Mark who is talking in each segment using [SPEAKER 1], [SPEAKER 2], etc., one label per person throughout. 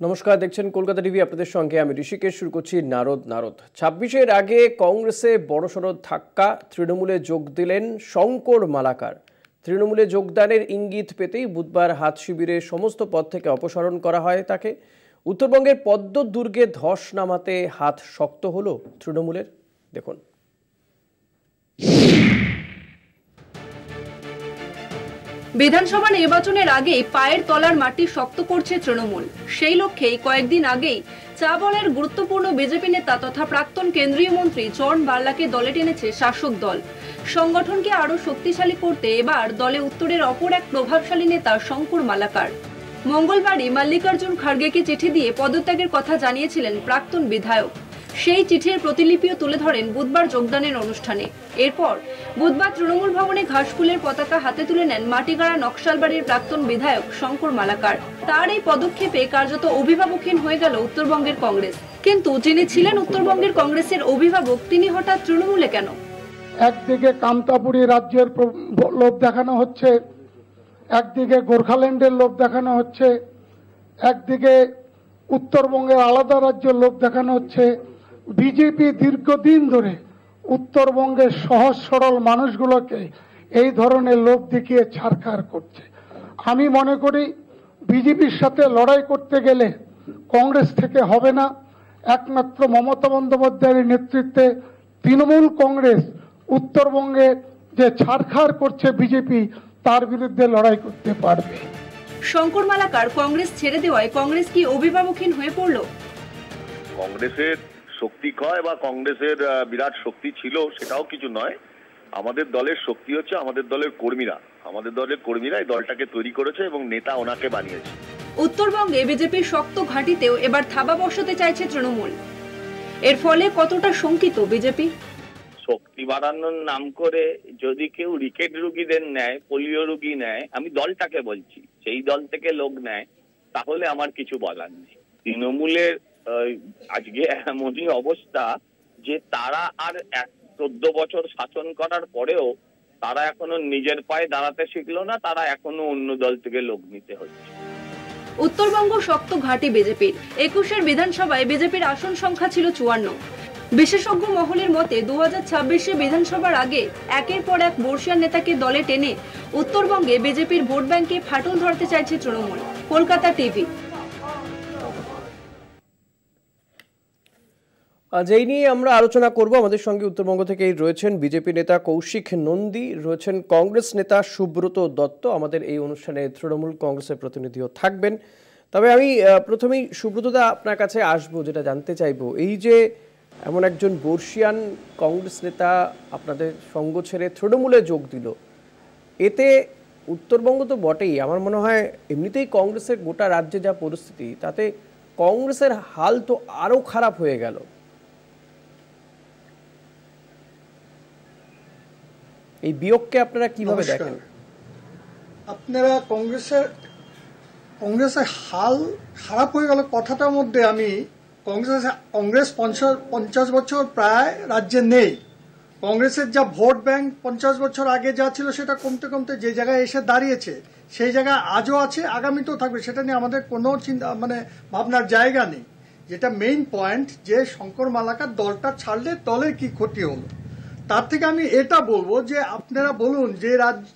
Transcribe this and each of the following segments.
[SPEAKER 1] নমস্কার, দেখছেন কলকাতা টিভি। আপনাদের সঙ্গে আমি ঋষিকেশ। শুরু করছি নারদ। 26-এর আগে কংগ্রেসে বড়সড় ধাক্কা, তৃণমূলে যোগ দিলেন শঙ্কর মালাকার। তৃণমূলে যোগদানের ইঙ্গিত পেতেই বুধবার হাত শিবিরে সমস্ত পদ থেকে অপসারণ করা হয় তাকে। উত্তরবঙ্গের পদ্ম দুর্গে ধস নামাতে হাত শক্ত হলো তৃণমূলের। দেখুন।
[SPEAKER 2] বিধানসভা নির্বাচনের আগেই পায়ের তলার মাটি শক্ত করছে তৃণমূল। সেই লক্ষ্যেই কয়েকদিন আগেই চাবলের গুরুত্বপূর্ণ বিজেপি নেতা তথা প্রাক্তন কেন্দ্রীয় মন্ত্রী জন বার্লাকে দলে টেনেছে শাসক দল। সংগঠনকে আরো শক্তিশালী করতে এবার দলে উত্তরের অপর এক প্রভাবশালী নেতা শঙ্কর মালাকার। মঙ্গলবারই মল্লিকার্জুন খার্গেকে চিঠি দিয়ে পদত্যাগের কথা জানিয়েছিলেন প্রাক্তন বিধায়ক। সেই চিঠির প্রতিলিপিও তুলে ধরেন বুধবার যোগদানের অনুষ্ঠানে। এরপর বুধবার তৃণমূল ভবনে ঘাসফুলের পতাকা হাতে তুলে নেন মাটিগাড়া নকশালবাড়ির প্রাক্তন বিধায়ক শঙ্কর মালাকার। তার এই পদক্ষেপে কার্যত অভিভাবকহীন হয়ে গেল উত্তরবঙ্গের কংগ্রেস। কিন্তু যিনি ছিলেন উত্তরবঙ্গের কংগ্রেসের অভিভাবক, তিনি হঠাৎ তৃণমূলে কেন?
[SPEAKER 3] একদিকে কামতাপুরী রাজ্যের লোভ দেখানো হচ্ছে, একদিকে গোর্খাল্যান্ডের লোভ দেখানো হচ্ছে, একদিকে উত্তরবঙ্গের আলাদা রাজ্যের লোভ দেখানো হচ্ছে। বিজেপি দীর্ঘদিন ধরে উত্তরবঙ্গের সহজ সরল মানুষগুলোকে এই ধরনের লোভ দেখিয়ে ছাড়খাড় করছে। আমি মনে করি বিজেপির সাথে লড়াই করতে গেলে কংগ্রেস থেকে হবে না। একমাত্র মমতা বন্দ্যোপাধ্যায়ের নেতৃত্বে তৃণমূল কংগ্রেস উত্তরবঙ্গে যে ছাড়খাড় করছে বিজেপি, তার বিরুদ্ধে লড়াই করতে পারবে।
[SPEAKER 2] শঙ্কর মালাকার কংগ্রেস ছেড়ে দেওয়ায় কংগ্রেস কি অভিভাবকহীন হয়ে পড়ল?
[SPEAKER 4] কংগ্রেসের শক্তি ক্ষয় বা কংগ্রেসের বিরাট শক্তি ছিল সেটাও কিছু নয়। আমাদের দলের শক্তি হচ্ছে আমাদের দলের কর্মীরা। আমাদের দলের কর্মীরা এই দলটাকে তৈরি করেছে এবং নেতা ওনাকে বানিয়েছে।
[SPEAKER 2] উত্তরবঙ্গে বিজেপির শক্ত ঘাঁটিতেও এবার থাবা বসাতে চাইছে তৃণমূল। এর ফলে কতটা শঙ্কিত বিজেপি?
[SPEAKER 5] শক্তি বাড়ানোর নাম করে যদি কেউ রিকেট রুগীদের নেয়, পোলিও রুগী নেয়, আমি দলটাকে বলছি, সেই দল থেকে লোক নেয়, তাহলে আমার কিছু বলার নেই। তৃণমূলের আজকে এমনই অবস্থা যে তারা আর 14 বছর শাসন করার পরেও তারা এখনো নিজের পায়ে দাঁড়াতে শিখলো না। তারা এখনো অন্য দল থেকে লোক নিতে হচ্ছে।
[SPEAKER 2] উত্তরবঙ্গ শক্ত ঘাঁটি বিজেপির। 21-এর বিধানসভায় বিজেপির আসন সংখ্যা ছিল 54। বিশেষজ্ঞ মহলের মতে 2026-এ বিধানসভার আগে একের পর এক বর্ষিয়ান নেতাকে দলে টেনে উত্তরবঙ্গে বিজেপির ভোট ব্যাংকে ফাটল ধরতে চাইছে তৃণমূল। কলকাতা টিভি।
[SPEAKER 1] আজ এই নিয়ে আমরা আলোচনা করব। আমাদের সঙ্গে উত্তরবঙ্গ থেকে রয়েছেন বিজেপি নেতা কৌশিক নন্দী, রয়েছেন কংগ্রেস নেতা সুব্রত দত্ত। আমাদের এই অনুষ্ঠানে তৃণমূল কংগ্রেসের প্রতিনিধিও থাকবেন। তবে আমি প্রথমেই সুব্রতদা আপনার কাছে আসবো, যেটা জানতে চাইবো, এই যে এমন একজন বর্ষিয়ান কংগ্রেস নেতা আপনাদের সঙ্গ ছেড়ে তৃণমূলে যোগ দিল, এতে উত্তরবঙ্গ তো বটেই, আমার মনে হয় এমনিতেই কংগ্রেসের গোটা রাজ্যে যা পরিস্থিতি, তাতে কংগ্রেসের হাল তো আরো খারাপ হয়ে গেল। এই বিয়োগকে আপনারা কিভাবে দেখেন?
[SPEAKER 3] আপনারা কংগ্রেসের হাল খারাপ হয়ে গেল কথাটার মধ্যে আমি কংগ্রেস 50 বছর প্রায় রাজ্যে নেই। কংগ্রেসের যা ভোট ব্যাংক 50 বছর আগে যা ছিল সেটা কমতে কমতে যে জায়গায় এসে দাঁড়িয়েছে, সেই জায়গায় আজও আছে, আগামীতেও থাকবে। সেটা নিয়ে আমাদের কোনো চিন্তা ভাবনার জায়গা নেই। যেটা মেইন পয়েন্ট, যে শঙ্কর মালাকার দলটা ছাড়লে দলের কি ক্ষতি হলো। তার থেকে আমি এটা বলবো যে আপনারা বলুন,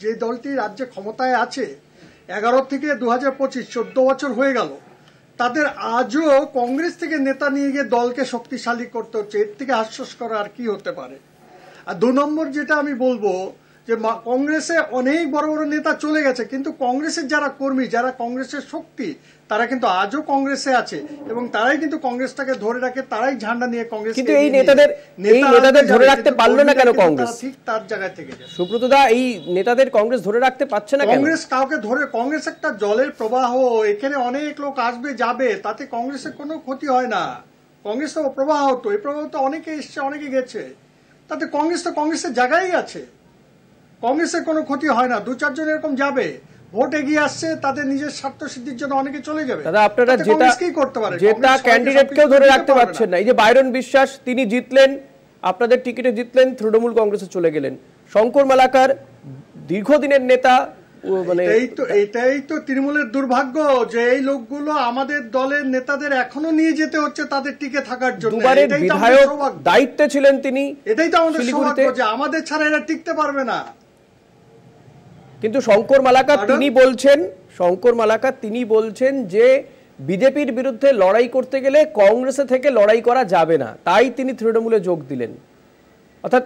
[SPEAKER 3] যে দলটি রাজ্যে ক্ষমতায় আছে 11 থেকে 2025 14 বছর হয়ে গেল, তাদের আজও কংগ্রেস থেকে নেতা নিয়ে গিয়ে দলকে শক্তিশালী করতে হচ্ছে। এর থেকে আশ্বাস করা আর কি হতে পারে। আর 2 নম্বর যেটা আমি বলবো, যে কংগ্রেসে অনেক বড় বড় নেতা চলে গেছে, কিন্তু কংগ্রেসের যারা কর্মী, যারা কংগ্রেসের শক্তি, তারা কিন্তু আজও কংগ্রেসে আছে এবং তারাই কিন্তু কংগ্রেসটাকে ধরে রাখে, তারাই ঝান্ডা নিয়ে কংগ্রেস।
[SPEAKER 1] কিন্তু এই নেতাদের ধরে রাখতে পারলো না কেন কংগ্রেস?
[SPEAKER 3] ঠিক তার জায়গা থেকে
[SPEAKER 1] সুব্রতদা, এই নেতাদের কংগ্রেস ধরে রাখতে পারছে না কেন?
[SPEAKER 3] কংগ্রেস কাউকে ধরে, কংগ্রেস একটা জলের প্রবাহ, এখানে অনেক লোক আসবে যাবে, তাতে কংগ্রেসের কোনো ক্ষতি হয় না। কংগ্রেস তো প্রবাহ হতো, এই প্রবাহ তো অনেকে এসছে অনেকে গেছে, তাতে কংগ্রেস তো কংগ্রেসের জায়গায় আছে, কংগ্রেসের কোনো ক্ষতি হয় না। 2-4 জন এরকম যাবে, ভোট এগিয়ে আসছে, তাদের নিজের স্বার্থ সিদ্ধির জন্য অনেকে চলে যাবে।
[SPEAKER 1] দাদা, আপনারা যেটা ক্যান্ডিডেটকেও ধরে রাখতে পারছেন না। এই যে বাইরন বিশ্বাস, তিনি জিতলেন, আপনাদের টিকিটে জিতলেন, তৃণমূল কংগ্রেসে চলে গেলেন। শঙ্কর মালাকার দীর্ঘদিনের নেতা, মানে
[SPEAKER 3] এটাই তো তৃণমূলের দুর্ভাগ্য যে এই লোকগুলো আমাদের দলের নেতাদের এখনো নিয়ে যেতে হচ্ছে তাদের টিকে থাকার জন্য।
[SPEAKER 1] দুবারের বিধায়ক দায়িত্বে ছিলেন তিনি,
[SPEAKER 3] এটাই তো আমাদের সৌভাগ্য যে আমাদের ছাড়া এরা টিকতে পারবে না।
[SPEAKER 1] কিন্তু শঙ্কর মালাকার তিনি বলছেন যে বিজেপির বিরুদ্ধে লড়াই করতে গেলে কংগ্রেসে থেকে লড়াই করা যাবে না, তাই তিনি তৃণমূলে যোগ দিলেন। অর্থাৎ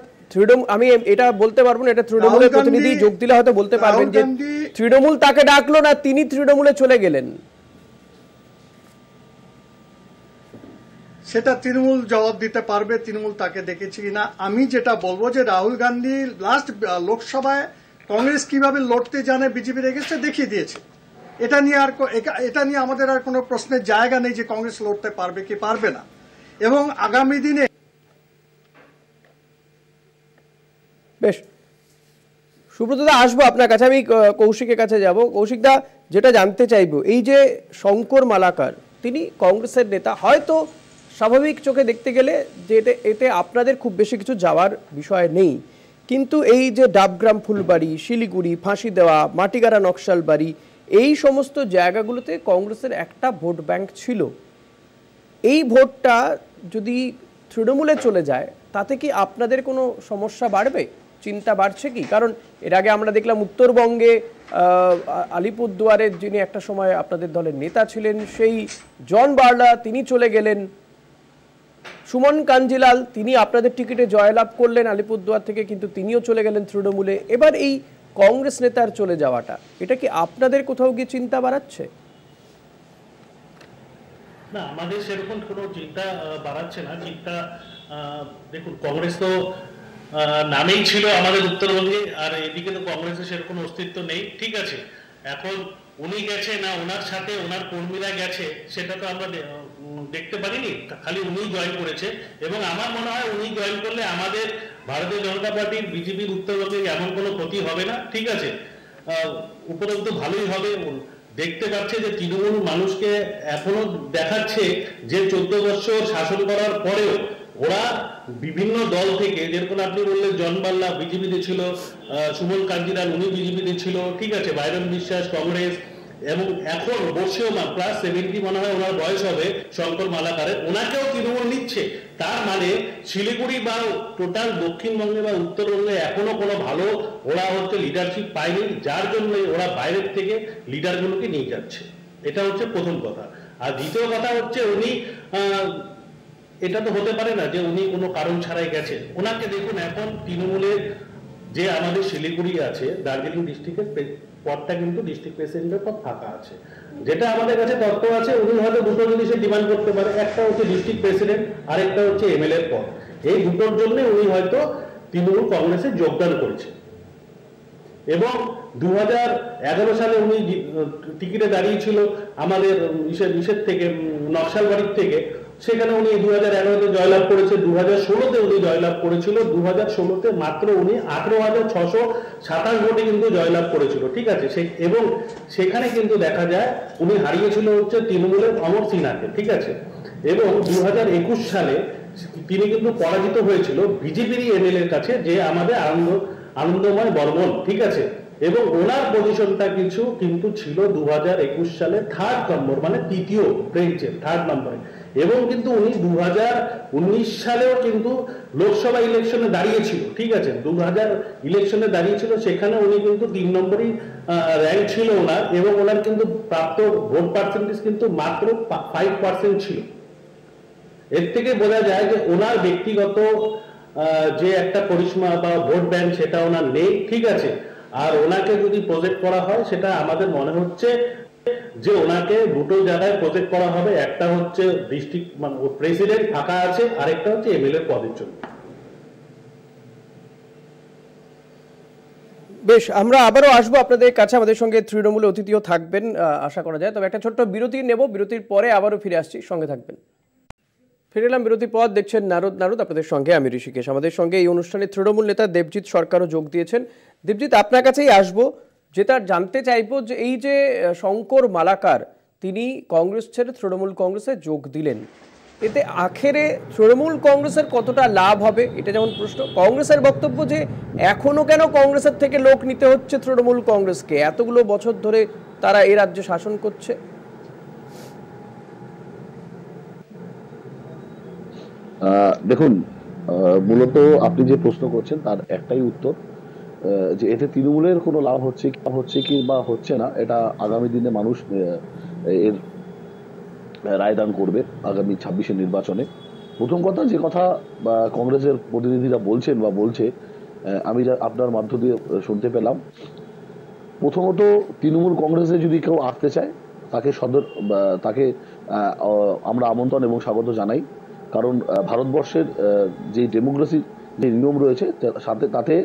[SPEAKER 1] আমি এটা বলতে পারবো না, এটা তৃণমূলের প্রতিনিধি যোগ দিলে হয়তো বলতে পারবেন যে তৃণমূল তাকে ডাকলো না, তিনি তৃণমূলে চলে গেলেন।
[SPEAKER 3] সেটা তৃণমূল জবাব দিতে পারবে, তৃণমূল তাকে দেখেছি কিনা। আমি যেটা বলবো যে রাহুল গান্ধী লাস্ট লোকসভায় কংগ্রেস কিভাবে লড়তে জানে বিজেপির এগেন্স্টে দেখিয়ে দিয়েছে। এটা নিয়ে আমাদের আর কোনো প্রশ্নের জায়গা নেই যে কংগ্রেস লড়তে পারবে কি পারবে না। এবং আগামী দিনে
[SPEAKER 1] বেশ, সুব্রতদা আসবো আপনার কাছে, আমি কৌশিকের কাছে যাব। কৌশিকদা, যেটা জানতে চাইবো, এই যে শঙ্কর মালাকার তিনি কংগ্রেসের নেতা, হয়তো স্বাভাবিক চোখে দেখতে গেলে যে এতে আপনাদের খুব বেশি কিছু যাওয়ার বিষয় নেই, কিন্তু এই যে ডাবগ্রাম ফুলবাড়ি, শিলিগুড়ি, ফাঁসি দেওয়া, মাটিগাড়া নকশালবাড়ি, এই সমস্ত জায়গাগুলোতে কংগ্রেসের একটা ভোট ব্যাংক ছিল। এই ভোটটা যদি তৃণমূলে চলে যায় তাতে কি আপনাদের কোনো সমস্যা বাড়বে, চিন্তা বাড়ছে কি? কারণ এর আগে আমরা দেখলাম উত্তরবঙ্গে আলিপুরদুয়ারের যিনি একটা সময় আপনাদের দলের নেতা ছিলেন, সেই জন বার্লা তিনি চলে গেলেন। সুমন কাঞ্জিলাল তিনি আপনাদের টিকিটে জয়লাভ করলেন আলিপুরদুয়ার থেকে, কিন্তু তিনিও চলে গেলেন তৃণমূলে। এবার এই কংগ্রেস নেতার চলে যাওয়াটা, এটা কি আপনাদের কোথাও গিয়ে চিন্তা বাড়াচ্ছে?
[SPEAKER 6] না, আমাদের সেরকম কোনো চিন্তা বাড়াচ্ছে না। চিন্তা দেখুন, কংগ্রেস তো নামেই ছিল আমাদের উত্তরবঙ্গে, আর এদিকে তো কংগ্রেসের সেরকম অস্তিত্ব নেই। ঠিক আছে, এখন উনি গেছে না ওনার সাথে ওনার কর্মীরা গেছে সেটা তো আমরা দেখতে পারিনি, খালি উনি জয়েন করেছে। এবং আমার মনে হয় উনি জয়েন করলে আমাদের ভারতীয় জনতা পার্টির বিজেপির উত্তরবঙ্গে এমন কোনো ক্ষতি হবে না। ঠিক আছে, উপরন্তু ভালোই হবে। দেখতে পাচ্ছে যে তৃণমূল মানুষকে এখনো দেখাচ্ছে যে 14 বছর শাসন করার পরেও ওরা বিভিন্ন দল থেকে, যেরকম আপনি বললেন জন বাল্লা বিজেপিতে ছিল, সুমন কাঞ্জিলাল উনি বিজেপিতে ছিল, ঠিক আছে, বাইরন বিশ্বাস কংগ্রেস, এবং এখন বসেও প্লাস 70 মনে হয় ওনার বয়স হবে শঙ্কর মালাকারের, ওনাকেও তৃণমূল নিচ্ছে। তার মানে শিলিগুড়ি বা টোটাল দক্ষিণবঙ্গে বা উত্তরবঙ্গে এখনো কোনো ভালো ওরা লিডারশিপ পায়নি, যার জন্য ওরা বাইরের থেকে লিডারগুলোকে নিয়ে যাচ্ছে। এটা হচ্ছে প্রথম কথা। আর দ্বিতীয় কথা হচ্ছে উনি এটা তো হতে পারে না যে উনি কোনো কারণ ছাড়াই গেছেন। ওনাকে দেখুন, এখন তৃণমূলের যে আমাদের শিলিগুড়ি আছে, দার্জিলিং ডিস্ট্রিক্টের পদটা কিন্তু ডিস্ট্রিক্ট প্রেসিডেন্টের পদ ফাঁকা আছে। যেটা আমাদের কাছে তথ্য আছে, উনি হয়তো দুটো জিনিসের ডিমান্ড করতে পারে, একটা হচ্ছে ডিস্ট্রিক্ট প্রেসিডেন্ট, আরেকটা হচ্ছে এমএলএ পদ। এই দুটোর জন্য উনি হয়তো তৃণমূল কংগ্রেসে যোগদান করেছে। এবং 2011 সালে উনি টিকিটে দাঁড়িয়েছিল আমাদের ইসের থেকে, নকশালবাড়ির থেকে, সেখানে উনি 2011-তে জয়লাভ করেছে, 2016-তে উনি জয়লাভ করেছিল, 2016-তে মাত্র উনি 18,627 ভোটে কিন্তু জয়লাভ করেছিল। ঠিক আছে, এবং সেখানে কিন্তু দেখা যায় উনি হারিয়েছিল হচ্ছে তৃণমূলের অমর সিনহাকে। ঠিক আছে, এবং 2021 সালে তিনি কিন্তু পরাজিত হয়েছিল বিজেপির এমএলএর কাছে, যে আমাদের আনন্দময় বর্মন। ঠিক আছে, এবং ওনার পজিশনটা কিন্তু ছিল 2021 সালে 3rd নম্বর, মানে তৃতীয় বেঞ্চের 3rd নম্বরে। এবং কিন্তু উনি 2019 সালেও কিন্তু লোকসভা ইলেকশনে দাঁড়িয়েছিল। ঠিক আছে, 2000 ইলেকশনে দাঁড়িয়েছিল, সেখানে উনি কিন্তু 3 নম্বরই র্যাঙ্ক ছিল ওনার, এবং ওনার কিন্তু প্রাপ্ত ভোট পার্সেন্টেজ কিন্তু মাত্র 5% ছিল। এর থেকে বোঝা যায় যে ওনার ব্যক্তিগত যে একটা পরিসীমা বা ভোট ব্যাংক সেটা ওনার নেই। ঠিক আছে, আর ওনাকে যদি প্রজেক্ট করা হয়, সেটা আমাদের মনে হচ্ছে যে ওনাকে দুটো জায়গায় প্রজেক্ট করা হবে, একটা হচ্ছে ডিস্ট্রিক্ট মানে প্রেসিডেন্ট ফাঁকা আছে, আরেকটা হচ্ছে এমএলএ পদের জন্য।
[SPEAKER 1] বেশ, আমরা আবারও আসবো আপনাদের কাছে, আমাদের সঙ্গে তৃণমূল অতিথিও থাকবেন আশা করা যায়। তবে একটা ছোট্ট বিরতি নেব, বিরতির পরে আবারও ফিরে আসছি, সঙ্গে থাকবেন। ফিরে এলাম বিরতির পর, দেখছেন নারদ আপনাদের সঙ্গে আমি ঋষিকেশ। আমাদের সঙ্গে এই অনুষ্ঠানে তৃণমূল নেতা দেবজিৎ সরকারও যোগ দিয়েছেন। দেবজিৎ, আপনার কাছেই আসবো, যেটা জানতে চাইবো যে এই যে শঙ্কর মালাকার তিনি কংগ্রেস ছেড়ে তৃণমূল কংগ্রেসে যোগ দিলেন, এতে আখেরে তৃণমূল কংগ্রেসের কতটা লাভ হবে, এটা যেমন প্রশ্ন। কংগ্রেসের বক্তব্য যে এখনো কেন কংগ্রেসের থেকে লোক নিতে হচ্ছে তৃণমূল কংগ্রেসকে, এতগুলো বছর ধরে তারা এই রাজ্যে শাসন করছে।
[SPEAKER 7] দেখুন, মূলত আপনি যে প্রশ্ন করছেন তার একটাই উত্তর, যে এতে তৃণমূলের কোনো লাভ হচ্ছে কি বা হচ্ছে না, এটা আগামী দিনে মানুষ এর রায়দান করবে আগামী 26-এর নির্বাচনে। প্রথম কথা, যে কথা কংগ্রেসের প্রতিনিধিরা বলছেন বা বলছে, আমি আপনার মাধ্য দিয়ে শুনতে পেলাম, প্রথমত তৃণমূল কংগ্রেসে যদি কেউ আসতে চায় তাকে আমরা আমন্ত্রণ এবং স্বাগত জানাই। কারণ ভারতবর্ষের যে ডেমোক্রেসির যে নিয়ম রয়েছে তাতে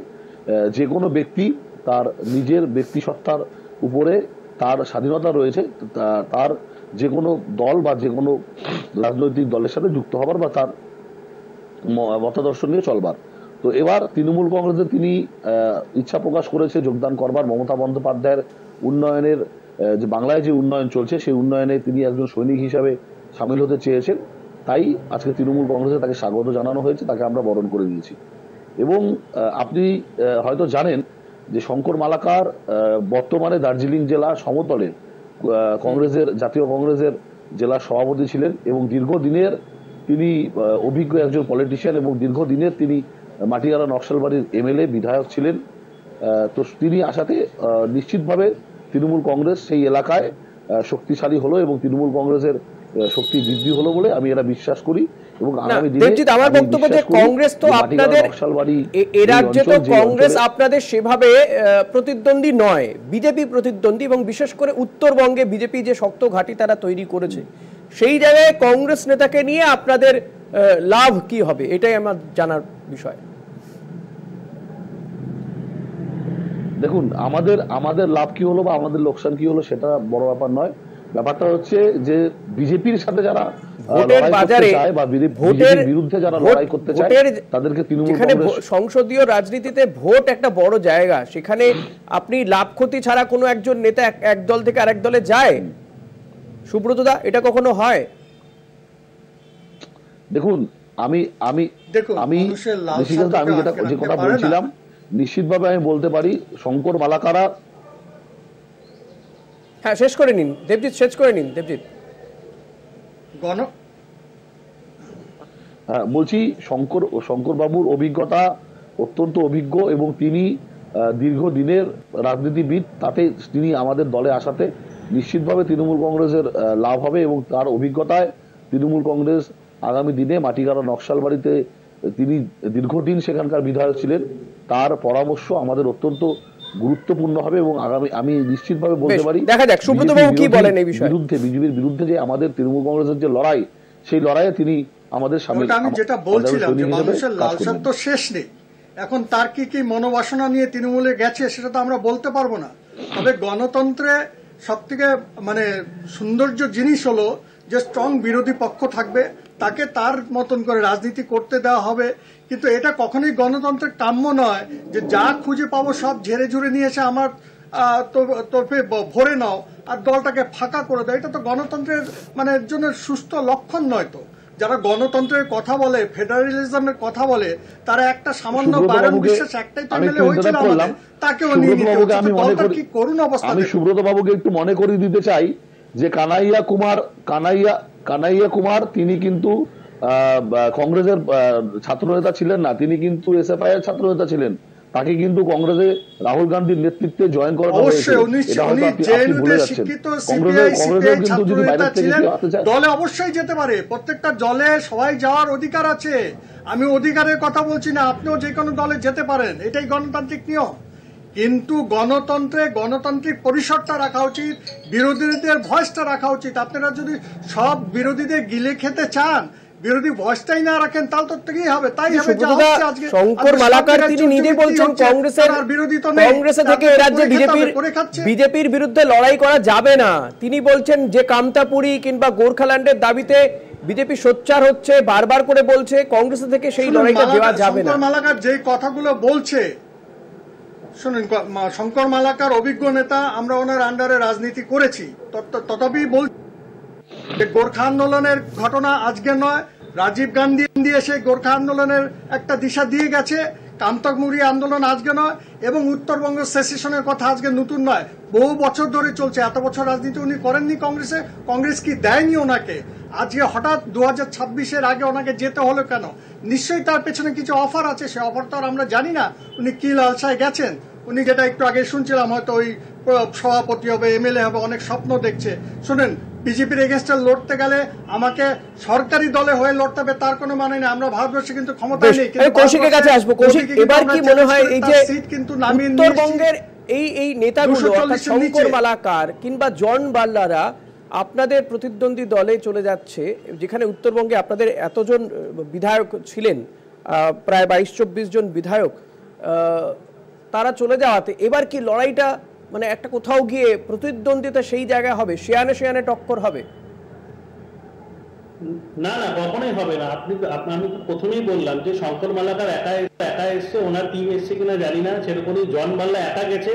[SPEAKER 7] যে কোনো ব্যক্তি তার নিজের ব্যক্তিসত্তার উপরে তার স্বাধীনতা রয়েছে, তার যে কোনো দল বা যে কোনো রাজনৈতিক দলের সাথে যুক্ত হবার বা তার মতাদর্শ নিয়ে চলবার। তো এবার তৃণমূল কংগ্রেসে তিনি ইচ্ছা প্রকাশ করেছে যোগদান করবার। মমতা বন্দ্যোপাধ্যায়ের উন্নয়নের যে বাংলায় যে উন্নয়ন চলছে সেই উন্নয়নে তিনি একজন সৈনিক হিসাবে সামিল হতে চেয়েছেন, তাই আজকে তৃণমূল কংগ্রেসে তাকে স্বাগত জানানো হয়েছে, তাকে আমরা বরণ করে নিয়েছি। এবং আপনি হয়তো জানেন যে শঙ্কর মালাকার বর্তমানে দার্জিলিং জেলা সমতলে জাতীয় কংগ্রেসের জেলা সভাপতি ছিলেন এবং দীর্ঘদিনের তিনি অভিজ্ঞ একজন পলিটিশিয়ান এবং দীর্ঘদিনের তিনি মাটিগাড়া নকশালবাড়ির এমএলএ বিধায়ক ছিলেন। তো তিনি আসাতে নিশ্চিতভাবে তৃণমূল কংগ্রেস সেই এলাকায় শক্তিশালী হলো এবং তৃণমূল কংগ্রেসের শক্তি বৃদ্ধি হলো বলে আমি এটা বিশ্বাস করি। এবং আগামী দিনে
[SPEAKER 1] আমার বক্তব্য যে কংগ্রেস তো আপনাদের এই রাজ্যে তো কংগ্রেস আপনাদের সেভাবে প্রতিদ্বন্দ্বী নয়, বিজেপি প্রতিদ্বন্দ্বী, এবং বিশেষ করে উত্তরবঙ্গে বিজেপি যে শক্ত ঘাঁটি তারা তৈরি করেছে, সেই জায়গায় কংগ্রেস নেতাকে নিয়ে আপনাদের লাভ কি হবে, এটাই আমার জানার বিষয়।
[SPEAKER 7] দেখুন, আমাদের লাভ কি হলো বা আমাদের লোকসান কি হলো সেটা বড় ব্যাপার নয়। ব্যাপারটা হচ্ছে যে বিজেপির সাথে যারা
[SPEAKER 1] ভোটের বাজারে ভোটের
[SPEAKER 7] বিরুদ্ধে যারা লড়াই করতে চায় তাদেরকে তৃণমূল কংগ্রেস,
[SPEAKER 1] সংসদীয় রাজনীতিতে ভোট একটা বড় জায়গা, সেখানে আপনি লাভ ক্ষতি ছাড়া কোনো একজন নেতা এক দল থেকে আরেক দলে যায়, সুব্রতদা, এটা কখনো হয়?
[SPEAKER 7] দেখুন, আমি যে কথা বলছিলাম, নিশ্চিতভাবে আমি বলতে পারি শঙ্কর মালাকারা।
[SPEAKER 1] হ্যাঁ, শেষ করে নিন দেবজিৎ, শেষ করে নিন দেবজিৎ।
[SPEAKER 7] হ্যাঁ, বলছি শঙ্কর বাবুর অভিজ্ঞতা অত্যন্ত অভিজ্ঞ এবং তিনি দীর্ঘদিনের রাজনীতিবিদ, তাতে তিনি আমাদের দলে আসাতে নিশ্চিতভাবে তৃণমূল কংগ্রেসের লাভ হবে এবং তার অভিজ্ঞতায় তৃণমূল কংগ্রেস আগামী দিনে মাটিগাড়া নকশালবাড়িতে তিনি দীর্ঘদিন সেখানকার বিধায়ক ছিলেন, তার পরামর্শ আমাদের অত্যন্ত গুরুত্বপূর্ণ হবে এবং আমি নিশ্চিতভাবে বলতে পারি বিজেপির বিরুদ্ধে যে আমাদের তৃণমূল কংগ্রেসের যে লড়াই, সেই লড়াইয়ে তিনি আমাদের সামনে।
[SPEAKER 3] আমি যেটা বলছিলাম যে মানুষের লালসার তো শেষ নেই, এখন তার কি কি মনোবাসনা নিয়ে তৃণমূলে গেছে সেটা তো আমরা বলতে পারবো না। তবে গণতন্ত্রে সব থেকে সৌন্দর্য জিনিস হলো যে স্ট্রং বিরোধী পক্ষ থাকবে, তাকে তার মতন করে রাজনীতি করতে দেওয়া হবে। কিন্তু এটা কখনোই গণতন্ত্রের কাম্য নয় যে যা খুঁজে পাবো সব ঝেড়ে ঝুড়ে নিয়ে এসে আমার তরফে ভরে নাও আর দলটাকে ফাঁকা করে দাও। এটা তো গণতন্ত্রের জন্য সুস্থ লক্ষণ নয়। তো যারা গণতন্ত্রের কথা বলে, ফেডারেলিজমের কথা বলে, তারা একটা সামান্য বারণ বিশ্বাস একটাই তো এমএলএ হয়েছিল আমাদের, তাকেও নিয়ে নিতে হচ্ছে। দলটার কি করুণ অবস্থা।
[SPEAKER 7] আমি সুব্রত বাবুকে একটু মনে করিয়ে দিতে চাই যে কানাইয়া কুমার তিনি কিন্তু কংগ্রেসের ছাত্রনেতা ছিলেন না, তিনি কিন্তু এসএফআই এর ছাত্রনেতা ছিলেন। তাকে কিন্তু কংগ্রেসে রাহুল গান্ধীর নেতৃত্বে জয়েন করানো হয়েছে।
[SPEAKER 3] দলে অবশ্যই যেতে পারে, প্রত্যেকটা দলে সবাই যাওয়ার অধিকার আছে। আমি অধিকারের কথা বলছি না, আপনিও যে কোনো দলে যেতে পারেন, এটাই গণতান্ত্রিক নিয়ম। কিন্তু গণতান্ত্রিক পরিসরটা রাখা উচিত, বিরোধীদের ভয়েসটা রাখা উচিত। আপনারা যদি সব বিরোধীদের গিলে খেতে চান, বিরোধী ভয়েসটাই না রাখেন, তাহলে তো থেকেই হবে। তাই হবে
[SPEAKER 1] শঙ্কর মালাকার তিনি নিজেই বলছেন কংগ্রেস থেকে এই রাজ্যে বিজেপির বিরুদ্ধে লড়াই করা যাবে না। তিনি বলছেন যে কামতাপুরি কিংবা গোর্খাল্যান্ডের দাবিতে বিজেপি সোচ্চার হচ্ছে, বারবার করে বলছে, কংগ্রেস থেকে সেই লড়াইটা দেওয়া যাবে না।
[SPEAKER 3] শঙ্কর মালাকার যে কথাগুলো বলছে, শুনুন, শঙ্কর মালাকার অভিজ্ঞ নেতা, আমরা ওনার আন্ডারে রাজনীতি করেছি, তথাপি যে গোর্খা আন্দোলনের ঘটনা আজকে নয়, রাজীব গান্ধী এসে গোর্খা আন্দোলনের একটা দিশা দিয়ে গেছে। কামতক মুড়ি আন্দোলন আজকে নয়, এবং উত্তরবঙ্গ সেসেশনের কথা আজকে নতুন নয়, বহু বছর ধরে চলছে। এত বছর রাজনীতি উনি করেননি কংগ্রেসে, কংগ্রেস কি দেয়নি ওনাকে? আজকে হঠাৎ 2026-এর আগে ওনাকে যেতে হলো কেন? নিশ্চয়ই তার পেছনে কিছু অফার আছে, সে অফার তো আর আমরা জানি না উনি কি লালসায় গেছেন। উনি যেটা একটু আগে শুনছিলাম, হয়তো ওই সভাপতি হবে, এমএলএ হবে, অনেক স্বপ্ন দেখছে। শুনেন, বিজেপির এগেনস্টে লড়তে গেলে আমাকে সরকারি দলে হয়ে লড়তে হবে তার কোনো মানে নেই। আমরা ভারতবর্ষে কিন্তু ক্ষমতায় নেই।
[SPEAKER 1] কৌশিকের কাছে আসবো। কৌশিক, এবার কি মনে হয় এই যে উত্তরবঙ্গের এই নেতাগুলো অর্থাৎ শঙ্কর মালাকার কিংবা জন বাল্লারা আপনাদের প্রতিদ্বন্দ্বী দলে চলে যাচ্ছে, যেখানে উত্তরবঙ্গে আপনাদের এতজন বিধায়ক ছিলেন, প্রায় 22-24 জন বিধায়ক, তারা চলে যাওয়াতে এবার কি লড়াইটা মানে একটা কোথাও গিয়ে প্রতিদ্বন্দ্বিতা সেই জায়গায় হবে, শেয়ানে টক্কর হবে?
[SPEAKER 6] না না, কখনোই হবে না। আমি তো প্রথমেই বললাম যে শঙ্কর মালাকার একা এসছে, ওনার টিম এসছে কিনা জানি না, সেরকমই জন বাল্লা একা গেছে।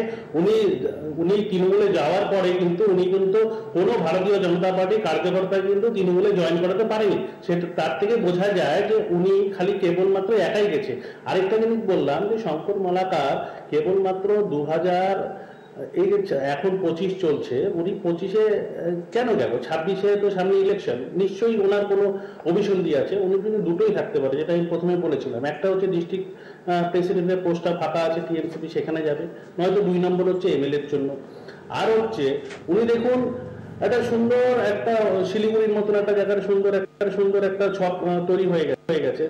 [SPEAKER 6] উনি তৃণমূলে যাওয়ার পরে কিন্তু উনি কিন্তু কোনো ভারতীয় জনতা পার্টি কার্যকর্তা কিন্তু তৃণমূলে জয়েন করাতে পারেনি। সেটা তার থেকে বোঝা যায় যে উনি খালি কেবলমাত্র একাই গেছে। আরেকটা জিনিস বললাম যে শঙ্কর মালাকার কেবলমাত্র 2000 এই যে এখন 25 চলছে, উনি 25-এ কেন গেল? 26-এ তো সামনে ইলেকশন, নিশ্চয়ই ওনার কোনো অভিসন্ধি আছে। উনি কিন্তু দুটোই থাকতে পারে, যেটা আমি প্রথমে বলেছিলাম। একটা হচ্ছে ডিস্ট্রিক্ট প্রেসিডেন্টের পোস্টটা ফাঁকা আছে টিএমসিপি, সেখানে যাবে, নয়তো 2 নম্বর হচ্ছে এমএলএর জন্য। আর হচ্ছে উনি দেখুন একটা সুন্দর একটা শিলিগুড়ির মতন একটা জায়গার সুন্দর একটা ছক তৈরি হয়ে গেছে।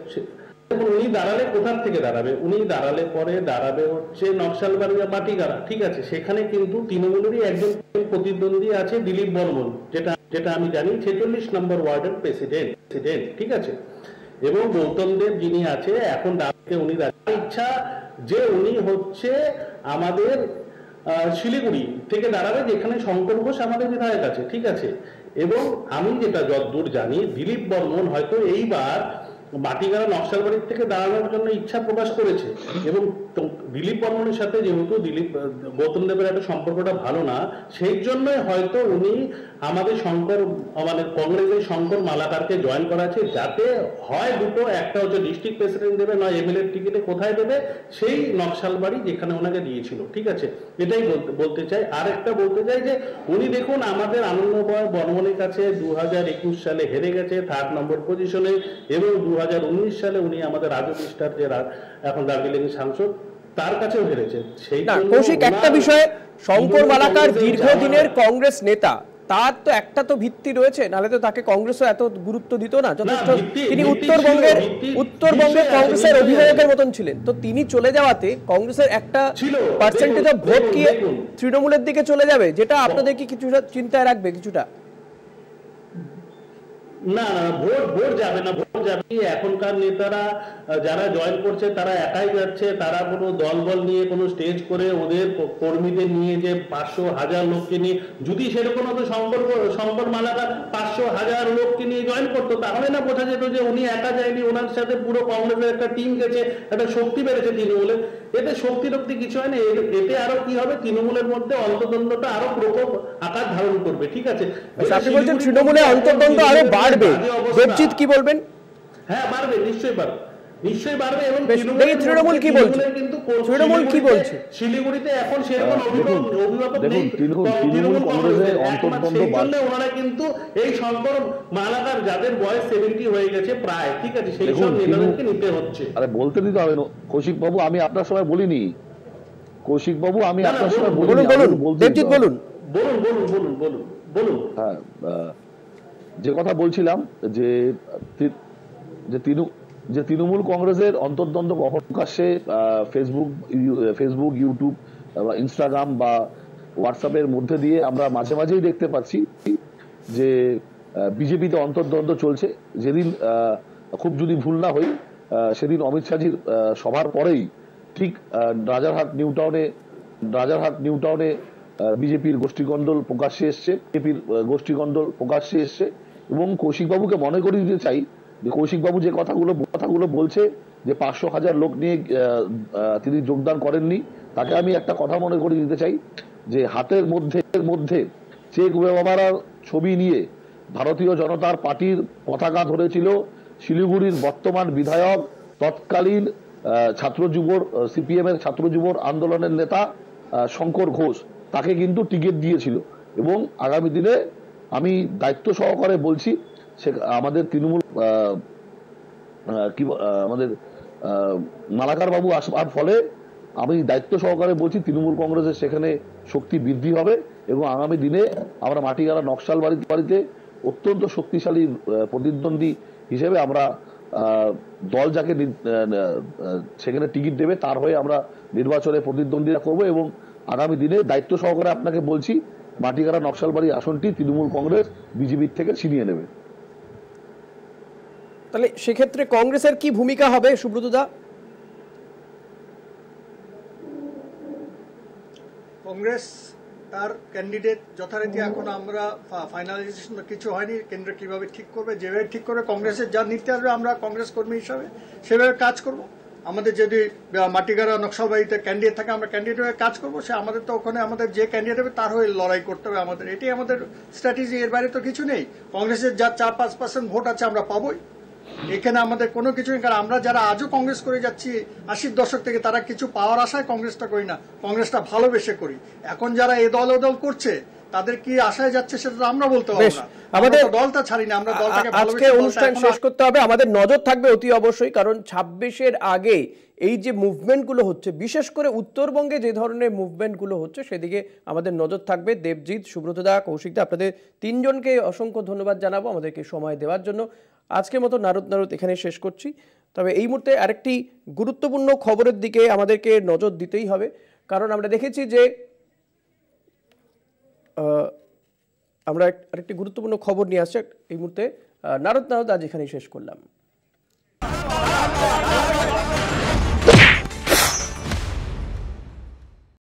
[SPEAKER 6] উনি দাঁড়ালে কোথার থেকে দাঁড়াবে? উনি দাঁড়ালে পরে দাঁড়াবে হচ্ছে নকশালবাড়ি বা মাটিগাড়া, ঠিক আছে? সেখানে কিন্তু তৃণমূলেরই একজন প্রতিদ্বন্দ্বী আছে, দিলীপ বর্মন, যেটা আমি জানি 46 নম্বর ওয়ার্ডের প্রেসিডেন্ট, ঠিক আছে? এবং গৌতম দেব যিনি আছে এখন উনি ইচ্ছা যে উনি হচ্ছে আমাদের শিলিগুড়ি থেকে দাঁড়াবে, যেখানে শঙ্কর ঘোষ আমাদের বিধায়ক আছে, ঠিক আছে? এবং আমি যেটা যতদূর জানি, দিলীপ বর্মন হয়তো এইবার মাটিগাড়া নকশালবাড়ির থেকে দাঁড়ানোর জন্য ইচ্ছা প্রকাশ করেছে। এবং দিলীপ বর্মনের সাথে যেহেতু গৌতম দেবের একটা সম্পর্কটা ভালো না, সেই জন্যই হয়তো উনি আমাদের কংগ্রেসের শঙ্কর মালাকারকে জয়েন করাছে, যাতে হয় দুটো, একটা হচ্ছে ডিস্ট্রিক্ট প্রেসিডেন্ট দেবে, নয় এমএলএর টিকিটে কোথায় দেবে, সেই নকশালবাড়ি যেখানে ওনাকে দিয়েছিল, ঠিক আছে? এটাই বলতে চাই। আর একটা বলতে চাই যে উনি দেখুন আমাদের আনন্দময় বর্মনের কাছে 2021 সালে হেরে গেছে 3rd নম্বর পজিশনে, এবং 2019 সালে উনি আমাদের রাজু বিস্টার যে এখন দার্জিলিং সাংসদ, তার কাছেও হেরেছে। সেই
[SPEAKER 1] কৌশিক, একটা বিষয়ে শঙ্কর মালাকার দীর্ঘদিনের কংগ্রেস নেতা, তার তো একটা তো ভিত্তি রয়েছে, নাহলে তো তাকে কংগ্রেসও এত গুরুত্ব দিত না যথেষ্ট। তিনি উত্তরবঙ্গের কংগ্রেসের অভিভাবকের মতন ছিলেন, তো তিনি চলে যাওয়াতে কংগ্রেসের একটা পার্সেন্টেজ অফ ভোট কি তৃণমূলের দিকে চলে যাবে, যেটা আপনাদের কি কিছুটা চিন্তায় রাখবে? কিছুটা
[SPEAKER 6] না না, ভোট যাবে না, ভোট যাবে। এখনকার নেতারা যারা জয়েন করছে তারা একাই যাচ্ছে, তারা কোনো দল নিয়ে কোনো স্টেজ করে ওদের কর্মীদের নিয়ে যে 500,000 লোককে নিয়ে, যদি সেরকম হতো শঙ্কর মালাকার 500,000 লোককে নিয়ে জয়েন করতো, তাহলে না বোঝা যেত যে উনি একা যায়নি, ওনার সাথে পুরো কংগ্রেসের একটা টিম গেছে, একটা শক্তি বেড়েছে তৃণমূলের। এতে শক্তি কিছু হয় না, এতে আরো কি হবে, তৃণমূলের মধ্যে অন্তর্দ্বন্দ্বটা আরো প্রকোপ আকার ধারণ করবে, ঠিক আছে?
[SPEAKER 1] আপনি বলছেন তৃণমূলে অন্তর্দ্বন্দ্ব আরো বাড়বে, দেবজিৎ কি বলবেন?
[SPEAKER 6] হ্যাঁ, বাড়বে, নিশ্চয়ই বাড়বে। এবং
[SPEAKER 1] তৃণমূল কি বলছে? তৃণমূল কি বলছে?
[SPEAKER 6] শিলিগুড়িতে এখন সেরকম অভিভাবক নেই, তৃণমূল কংগ্রেসের অন্তর্দ্বন্দ্ব বাড়ছে। ওনারা কিন্তু এই শঙ্কর মালাকার যাদের বয়স 70 হয়ে গেছে প্রায়, ঠিক আছে, সেই সব নেতাদেরকে নিতে হচ্ছে।
[SPEAKER 7] আরে বলতে দিতে হবে না কৌশিক বাবু, আমি আপনার সময় বলিনি। কৌশিক বাবু, আমি আপনার সময় বলিনি।
[SPEAKER 1] দেবজিৎ বলুন।
[SPEAKER 7] হ্যাঁ, যে কথা বলছিলাম যে তৃণমূল কংগ্রেসের অন্তর্দ্বন্দ্ব প্রকাশ্যে ফেসবুক, ইউটিউব, ইনস্টাগ্রাম বা হোয়াটসঅ্যাপের মধ্যে দিয়ে আমরা মাঝেই দেখতে পাচ্ছি যে বিজেপিতে অন্তর্দ্বন্দ্ব চলছে। যেদিন খুব যদি ভুল না হই, সেদিন অমিত শাহজির সভার পরেই ঠিক রাজারহাট নিউ টাউনে বিজেপির গোষ্ঠীকন্দল প্রকাশ্যে এসছে। এবং কৌশিকবাবুকে মনে করিয়ে দিতে চাই যে কৌশিকবাবু যে কথাগুলো বলছে যে 500,000 লোক নিয়ে তিনি যোগদান করেননি, তাকে আমি একটা কথা মনে করিয়ে দিতে চাই যে হাতের মধ্যে চেক ওয়েভারার ছবি নিয়ে ভারতীয় জনতার পার্টির পতাকা ধরেছিল শিলিগুড়ির বর্তমান বিধায়ক, তৎকালীন ছাত্র যুবর সিপিএম এর ছাত্র যুবর আন্দোলনের নেতা শঙ্কর ঘোষ, তাকে কিন্তু টিকিট দিয়েছিল। এবং আগামী দিনে আমি দায়িত্ব সহকারে বলছি, সে আমাদের তৃণমূল আমাদের মালাকার বাবু আসবার ফলে আমি দায়িত্ব সহকারে বলছি তৃণমূল কংগ্রেসের সেখানে শক্তি বৃদ্ধি হবে এবং আগামী দিনে আমরা মাটিগাড়া নকশাল বাড়িতে অত্যন্ত শক্তিশালী প্রতিদ্বন্দ্বী হিসেবে আমরা দল যাকে সেখানে টিকিট দেবে তার হয়ে আমরা নির্বাচনে প্রতিদ্বন্দ্বিতা করব এবং আগামী দিনে দায়িত্ব সহকারে আপনাকে বলছি মাটিগাড়া নকশালবাড়ি আসনটি তৃণমূল কংগ্রেস বিজেপির থেকে ছিনিয়ে নেবে।
[SPEAKER 1] তাহলে সেক্ষেত্রে কংগ্রেসের কি ভূমিকা হবে সুব্রত দা?
[SPEAKER 3] কংগ্রেস তার ক্যান্ডিডেট যথারীতি এখন আমরা ফাইনালাইজেশন কিছু হয়নি, কেন্দ্র কিভাবে ঠিক করবে, যেভাবে ঠিক করবে কংগ্রেসের যা নীতি আসবে আমরা কংগ্রেস কর্মী হিসাবে সেভাবে কাজ করব। আমাদের যদি মাটিগাড়া নকশালবাড়িতে ক্যান্ডিডেট থাকে আমরা ক্যান্ডিডেট হয়ে কাজ করবো, সে আমাদের তো ওখানে আমাদের যে ক্যান্ডিডেট হবে তার হয়ে লড়াই করতে হবে আমাদের, এটাই আমাদের স্ট্র্যাটেজি, এর বাইরে তো কিছু নেই। কংগ্রেসের যা 4-5% ভোট আছে আমরা পাবোই, এখানে আমাদের কোনো কিছু নেই। কারণ আমরা যারা আজও কংগ্রেস করে যাচ্ছি 80-র দশক থেকে, তারা কিছু পাওয়ার আশায় কংগ্রেসটা করি না, কংগ্রেসটা ভালোবেসে করি। এখন যারা এ দল ও দল করছে তাদের কি আশায় যাচ্ছে সেটা তো আমরা বলতে পারবো না, আমাদের দলটা ছাড়ি না, আমরা দলটাকে
[SPEAKER 1] আজকে অনুষ্ঠান শেষ করতে হবে, আমাদের নজর থাকবে অতি অবশ্যই, কারণ 26-এর আগে এই যে মুভমেন্টগুলো হচ্ছে, বিশেষ করে উত্তরবঙ্গে যে ধরনের মুভমেন্টগুলো হচ্ছে সেদিকে আমাদের নজর থাকবে। দেবজিৎ, সুব্রত দা, কৌশিক দা, আপনাদের তিনজনকে অসংখ্য ধন্যবাদ জানাবো আমাদেরকে সময় দেওয়ার জন্য। আজকের মতো নারদ এখানে শেষ করছি। তবে এই মুহূর্তে আরেকটি গুরুত্বপূর্ণ খবরের দিকে আমাদেরকে নজর দিতেই হবে, কারণ আমরা দেখেছি যে আমরা আরেকটি গুরুত্বপূর্ণ খবর নিয়ে আসছি এই মুহূর্তে। নারদ আজ এখানেই শেষ করলাম।